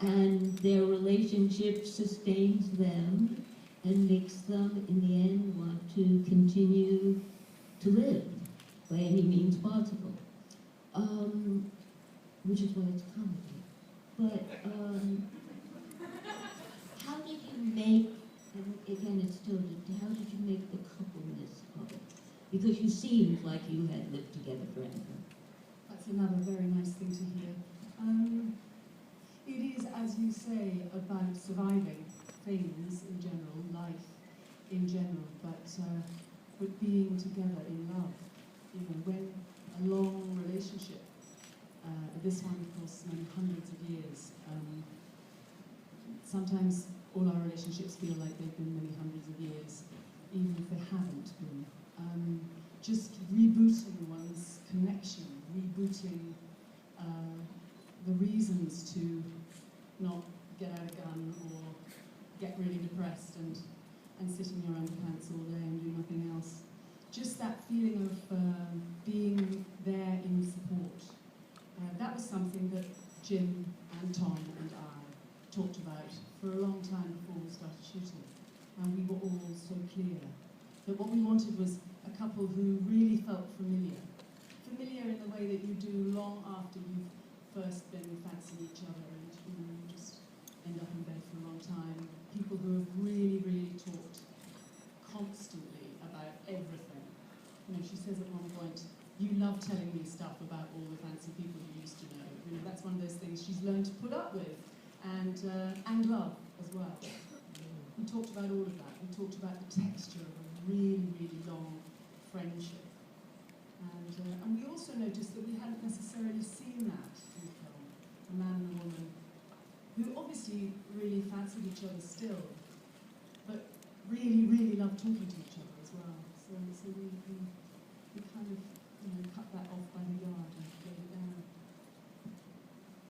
and their relationship sustains them and makes them, in the end, want to continue to live by any means possible. Which is why it's comedy. But how did you make, and again it's Tilda, how did you make the coupleness of it? Because you seemed like you had lived together forever. That's another very nice thing to hear. It is, as you say, about surviving things in general, life in general, but being together in love. You know, when a long relationship, this one, of course, many hundreds of years. Sometimes all our relationships feel like they've been many hundreds of years, even if they haven't been. Just rebooting one's connection, rebooting the reasons to not get out a gun or get really depressed and sit in your underpants all day and do nothing else. Just that feeling of being there in support. That was something that Jim and Tom and I talked about for a long time before we started shooting. And we were all so clear that what we wanted was a couple who really felt familiar. Familiar in the way that you do long after you've first been fancying each other and you just end up in bed for a long time. People who have really, really talked constantly about everything. You know, she says at one point, "You love telling me stuff about all the fancy people you used to know." You know, that's one of those things she's learned to put up with, and love as well. We talked about all of that. We talked about the texture of a really, really long friendship. And we also noticed that we hadn't necessarily seen that in the film. A man and a woman who obviously really fancied each other still, but really, really loved talking to each other.